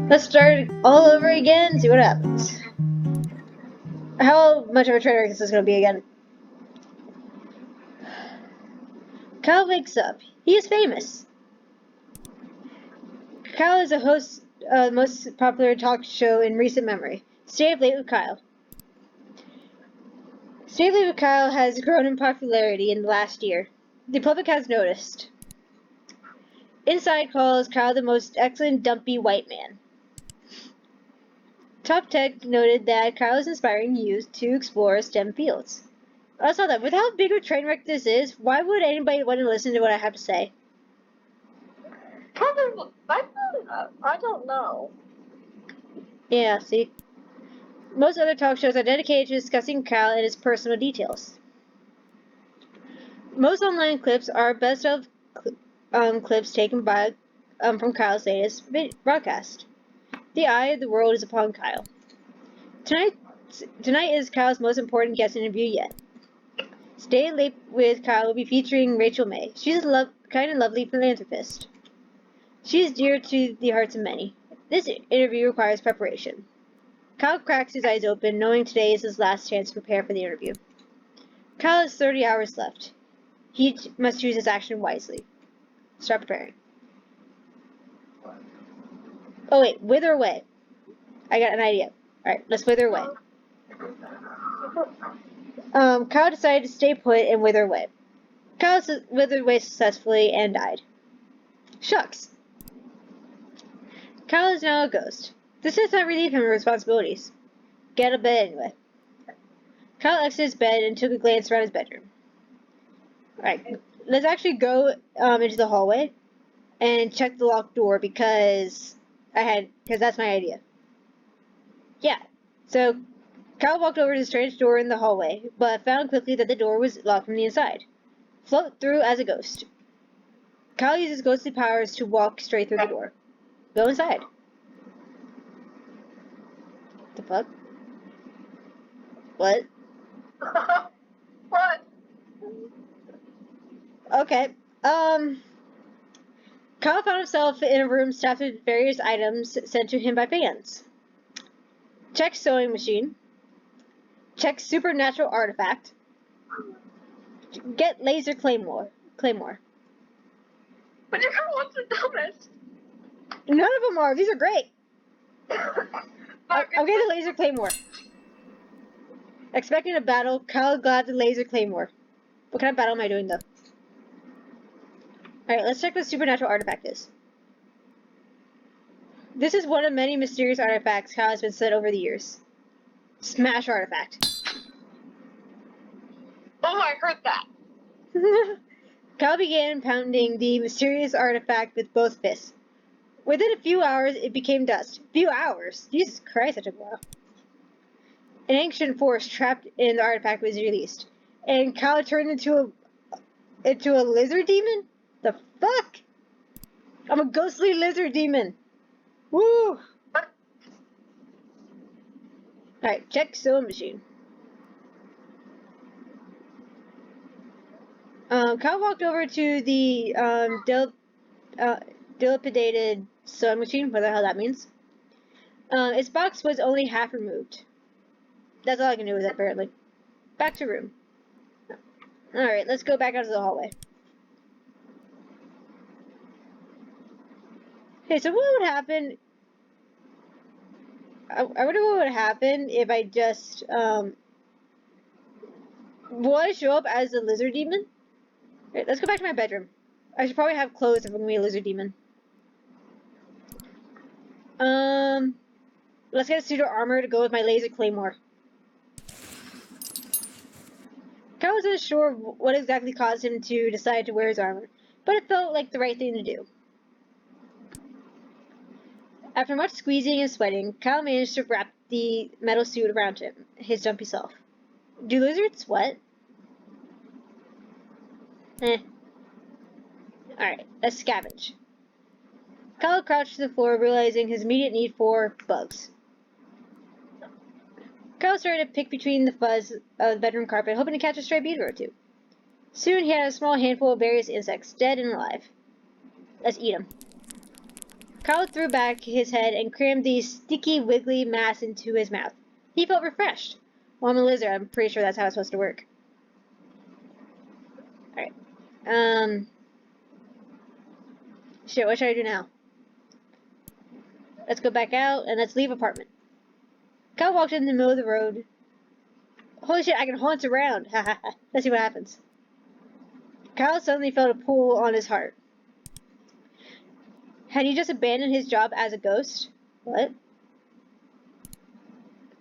Let's start all over again, see what happens. How much of a trainer is this going to be again? Kyle wakes up. He is famous. Kyle is a host of the most popular talk show in recent memory, Stay Up Late with Kyle. Stay Up Late with Kyle has grown in popularity in the last year. The public has noticed. Inside calls Kyle the most excellent dumpy white man. Top Tech noted that Kyle is inspiring youth to explore STEM fields. I saw that. With how big a train wreck this is, why would anybody want to listen to what I have to say? I don't know. Yeah, see? Most other talk shows are dedicated to discussing Kyle and his personal details. Most online clips are best of clips taken by from Kyle's latest broadcast. The eye of the world is upon Kyle. Tonight is Kyle's most important guest interview yet. Stay Late with Kyle will be featuring Rachel May. She's a kind and lovely philanthropist. She is dear to the hearts of many. This interview requires preparation. Kyle cracks his eyes open, knowing today is his last chance to prepare for the interview. Kyle has 30 hours left. He must choose his action wisely. Start preparing. Oh wait, wither away. I got an idea. Alright, let's wither away. Kyle decided to stay put and wither away. Kyle withered away successfully and died. Shucks. Kyle is now a ghost. This does not relieve him of responsibilities. Get out of bed anyway. Kyle exited his bed and took a glance around his bedroom. Alright, let's actually go into the hallway and check the locked door because that's my idea. Yeah, so Kyle walked over to the strange door in the hallway, but found quickly that the door was locked from the inside. Float through as a ghost. Kyle uses ghostly powers to walk straight through the door. Go inside. The fuck? What? What? Okay. Kyle found himself in a room staffed with various items sent to him by fans. Check sewing machine. Check supernatural artifact. Get laser claymore. But your one's the dumbest. None of them are. These are great. I'm getting the laser claymore. Expecting a battle, Kyle got the laser claymore. What kind of battle am I doing though? Alright, let's check what supernatural artifact is. This is one of many mysterious artifacts Kyle has been sent over the years. Smash artifact. Oh, I heard that. Kyle began pounding the mysterious artifact with both fists. Within a few hours, it became dust. Few hours? Jesus Christ, that took a while. An ancient force trapped in the artifact was released, and Kyle turned into a lizard demon? The fuck? I'm a ghostly lizard demon. Woo! Alright, check sewing machine. Kyle walked over to the dilapidated sewing machine, whatever the hell that means. Its box was only half removed. That's all I can do with it, apparently. Back to room. Alright, let's go back out to the hallway. Okay, so what would happen... I wonder what would happen if I just, will I show up as a lizard demon? Right, let's go back to my bedroom. I should probably have clothes if I'm gonna be a lizard demon. Let's get a suit of armor to go with my laser claymore. Kyle wasn't sure what exactly caused him to decide to wear his armor, but it felt like the right thing to do. After much squeezing and sweating, Kyle managed to wrap the metal suit around him, his jumpy self. Do lizards sweat? Alright, let's scavenge. Kyle crouched to the floor, realizing his immediate need for bugs. Kyle started to pick between the fuzz of the bedroom carpet, hoping to catch a stray beetle or two. Soon he had a small handful of various insects, dead and alive. Let's eat them. Kyle threw back his head and crammed the sticky, wiggly mass into his mouth. He felt refreshed. Well, I'm a lizard. I'm pretty sure that's how it's supposed to work. Alright. Shit, what should I do now? Let's go back out and let's leave apartment. Kyle walked in the middle of the road. Holy shit, I can haunt around. Let's see what happens. Kyle suddenly felt a pull on his heart. Had he just abandoned his job as a ghost? What?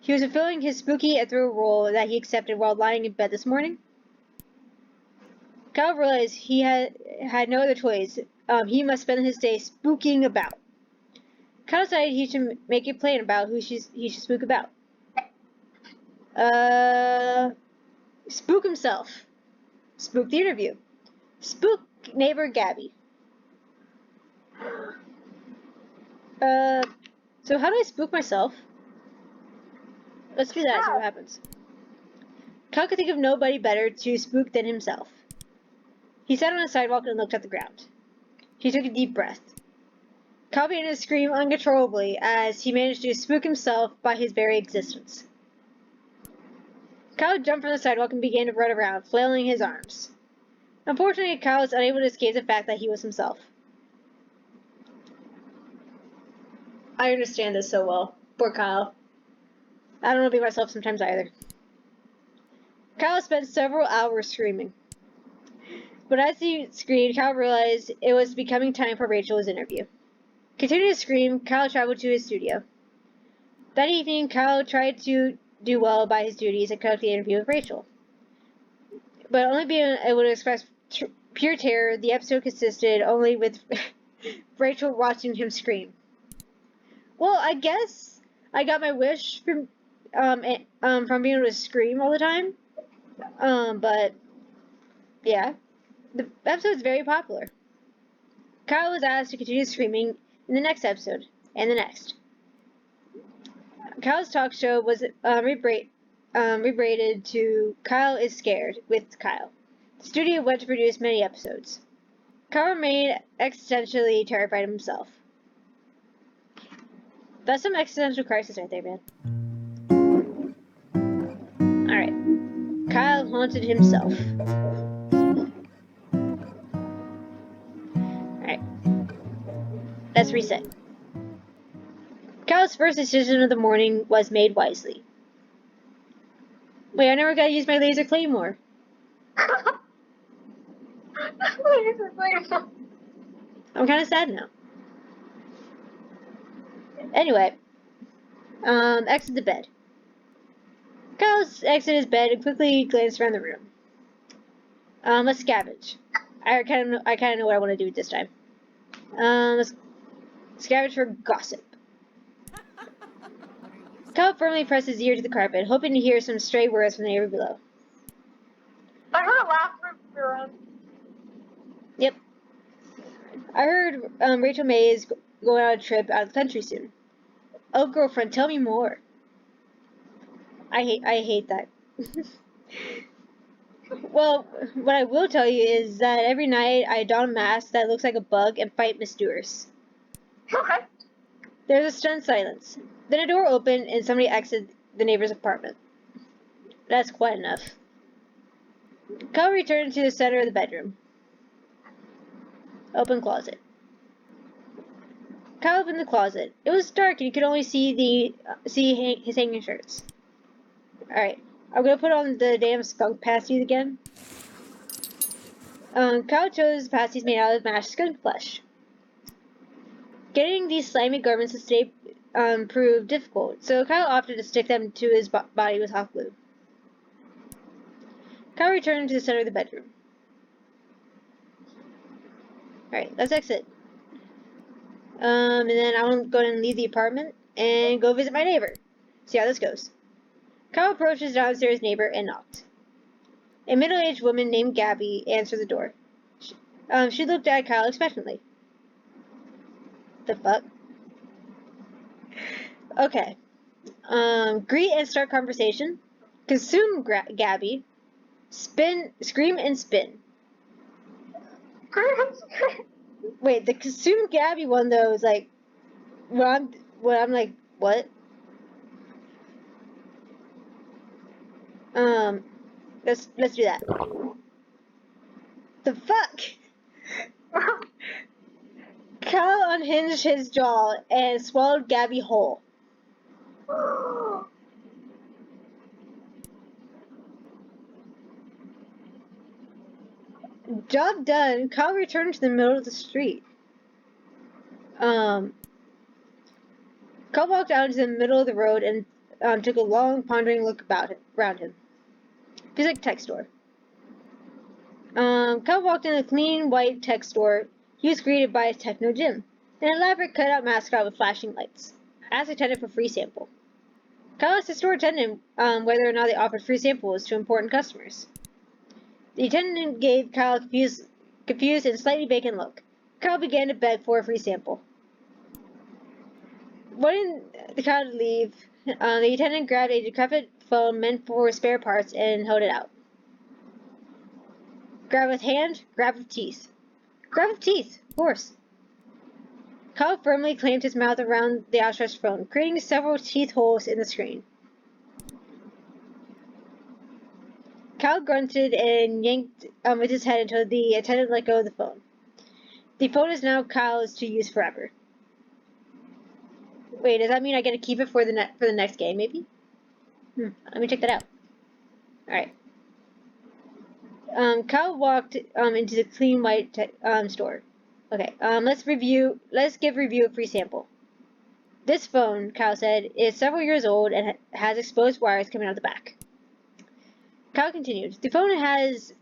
He was fulfilling his spooky ethereal role that he accepted while lying in bed this morning. Kyle realized he had no other choice. He must spend his day spooking about. Kyle decided he should make a plan about who he should spook about. Spook himself. Spook the interview. Spook neighbor Gabby. So how do I spook myself? Let's do that, see what happens. Kyle could think of nobody better to spook than himself. He sat on the sidewalk and looked at the ground. He took a deep breath. Kyle began to scream uncontrollably as he managed to spook himself by his very existence. Kyle jumped from the sidewalk and began to run around, flailing his arms. Unfortunately, Kyle was unable to escape the fact that he was himself. I understand this so well. Poor Kyle. I don't want to be myself sometimes either. Kyle spent several hours screaming. But as he screamed, Kyle realized it was becoming time for Rachel's interview. Continuing to scream, Kyle traveled to his studio. That evening, Kyle tried to do well by his duties and conduct the interview with Rachel. But only being able to express pure terror, the episode consisted only with Rachel watching him scream. Well, I guess I got my wish from being able to scream all the time. But yeah, the episode is very popular. Kyle was asked to continue screaming in the next episode and the next. Kyle's talk show was rebranded to Kyle is Scared with Kyle. The studio went to produce many episodes. Kyle remained existentially terrified of himself. That's some existential crisis right there, man. Alright. Kyle haunted himself. Alright. Let's reset. Kyle's first decision of the morning was made wisely. Wait, I never got to use my laser claymore. I'm kind of sad now. Anyway, exit the bed. Kyle exited his bed and quickly glanced around the room. Let's scavenge. I kind of know what I want to do this time. Let's scavenge for gossip. Kyle firmly pressed his ear to the carpet, hoping to hear some stray words from the neighbor below. I heard a laugh from your end. Yep. I heard Rachel May is going on a trip out of the country soon. Oh, girlfriend, tell me more. I hate that. Well, what I will tell you is that every night I don a mask that looks like a bug and fight Miss Dewars. Okay. There's a stunned silence. Then a door opened and somebody exited the neighbor's apartment. That's quite enough. Kyle returned to the center of the bedroom. Open closet. Kyle opened the closet. It was dark and you could only see his hanging shirts. Alright, I'm gonna put on the damn skunk pasties again. Kyle chose pasties made out of mashed skunk flesh. Getting these slimy garments to stay proved difficult, so Kyle opted to stick them to his body with hot glue. Kyle returned to the center of the bedroom. Alright, let's exit. And then I'm going to leave the apartment and go visit my neighbor. See how this goes. Kyle approached his downstairs neighbor and knocked. A middle-aged woman named Gabby answered the door. She looked at Kyle expectantly. The fuck? Okay. Greet and start conversation. Consume Gabby. Scream and spin. Wait, the consume Gabby one though is like I'm like, what? Let's do that. The fuck? Kyle unhinged his jaw and swallowed Gabby whole. Job done. Kyle returned to the middle of the street. Kyle walked out into the middle of the road and took a long, pondering look around him. Feels like a tech store. Kyle walked in a clean, white tech store. He was greeted by a techno gym, an elaborate cutout mascot with flashing lights. Asked the attendant for free sample. Kyle asked the store attendant whether or not they offered free samples to important customers. The attendant gave Kyle a confused and slightly vacant look. Kyle began to beg for a free sample. Wanting the Kyle to leave, the attendant grabbed a decrepit phone meant for spare parts and held it out. Grab with hand, grab with teeth. Grab with teeth, of course. Kyle firmly clamped his mouth around the outstretched phone, creating several teeth holes in the screen. Kyle grunted and yanked with his head until the attendant let go of the phone. The phone is now Kyle's to use forever. Wait, does that mean I get to keep it for the next game, maybe? Let me check that out. Alright. Kyle walked into the clean white store. Okay, let's give review a free sample. This phone, Kyle said, is several years old and has exposed wires coming out the back. Kyle continued, the phone has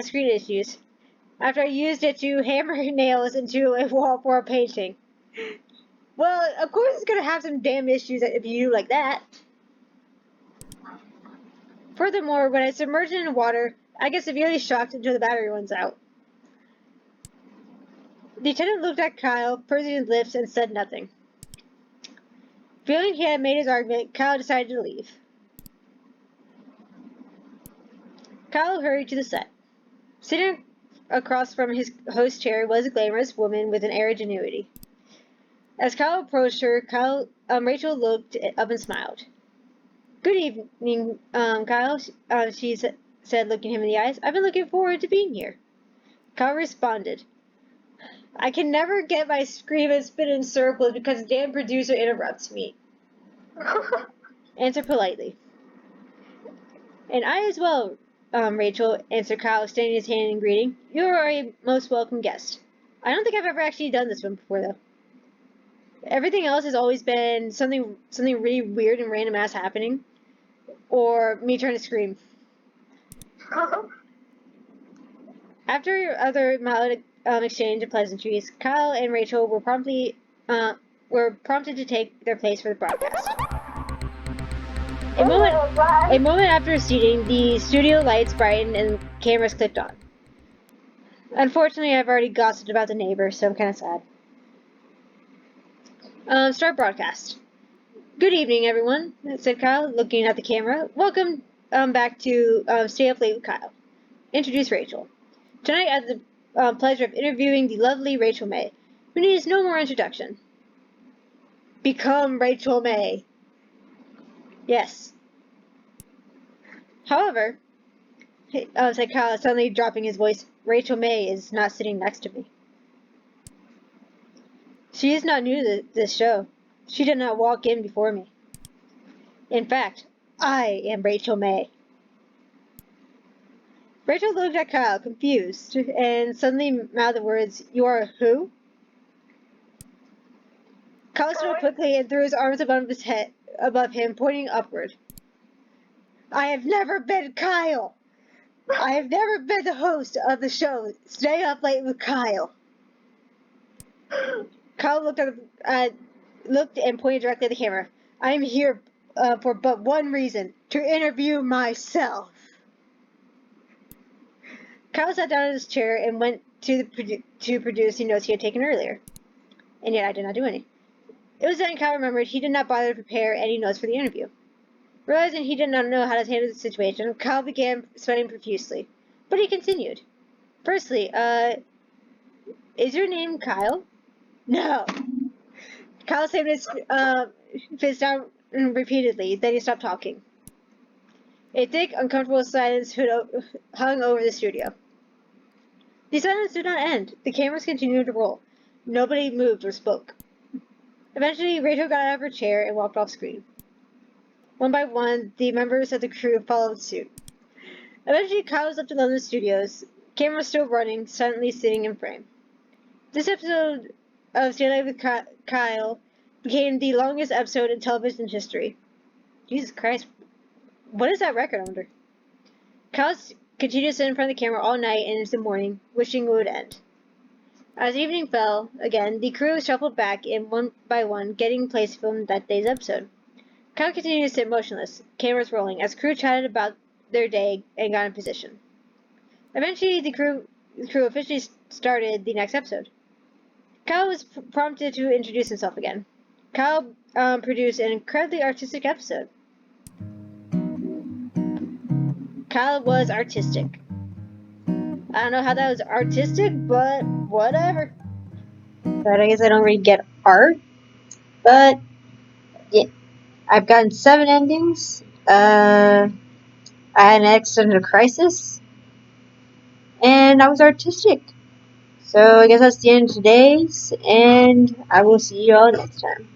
screen issues after I used it to hammer nails into a wall for a painting. Well, of course it's gonna have some damn issues if you do like that. Furthermore, when I submerge it in water, I get severely shocked until the battery runs out. The attendant looked at Kyle, pursing his lips, and said nothing. Feeling he had made his argument, Kyle decided to leave. Kyle hurried to the set. Sitting across from his host's chair was a glamorous woman with an air of ingenuity. As Kyle approached her, Rachel looked up and smiled. Good evening, Kyle, she said, looking him in the eyes. I've been looking forward to being here. Kyle responded, I can never get my scream and spin in circles because the damn producer interrupts me. Answer politely. And I as well, Rachel, answered Kyle, extending his hand in greeting. You are a most welcome guest. I don't think I've ever actually done this one before, though. Everything else has always been something really weird and random ass happening, or me trying to scream. After other mild exchange of pleasantries, Kyle and Rachel were prompted to take their place for the broadcast. A moment after seating, the studio lights brightened and cameras clicked on. Unfortunately, I've already gossiped about the neighbor, so I'm kind of sad. Start broadcast. Good evening, everyone, said Kyle, looking at the camera. Welcome back to Stay Up Late with Kyle. Introduce Rachel. Tonight, I have the pleasure of interviewing the lovely Rachel May, who needs no more introduction. Become Rachel May. Yes. However, said Kyle, suddenly dropping his voice, Rachel May is not sitting next to me. She is not new to this show. She did not walk in before me. In fact, I am Rachel May. Rachel looked at Kyle, confused, and suddenly mouthed the words, You are who? Kyle stood up quickly and threw his arms above him, pointing upward. I have never been Kyle. I have never been the host of the show Stay Up Late with Kyle. Kyle looked and pointed directly at the camera. I am here for but one reason, to interview myself. Kyle sat down in his chair and went to produce the notes he had taken earlier. And yet I did not do any. It was then Kyle remembered he did not bother to prepare any notes for the interview. Realizing he did not know how to handle the situation, Kyle began sweating profusely. But he continued. Firstly, is your name Kyle? No. Kyle slammed his fist down repeatedly, then he stopped talking. A thick, uncomfortable silence hung over the studio. The silence did not end. The cameras continued to roll. Nobody moved or spoke. Eventually, Rachel got out of her chair and walked off screen. One by one, the members of the crew followed suit. Eventually, Kyle was left alone in the studios, camera still running, silently sitting in frame. This episode of Stay Alive with Kyle became the longest episode in television history. Jesus Christ. What is that record under? Kyle continued to sit in front of the camera all night and into the morning, wishing it would end. As evening fell, again, the crew shuffled back in one by one, getting placed to film that day's episode. Kyle continued to sit motionless, cameras rolling, as crew chatted about their day and got in position. Eventually, the crew officially started the next episode. Kyle was prompted to introduce himself again. Kyle produced an incredibly artistic episode. Kyle was artistic. I don't know how that was artistic, but whatever. But I guess I don't really get art. But yeah, I've gotten 7 endings. I had an existential crisis, and I was artistic. So I guess that's the end of today's, and I will see you all next time.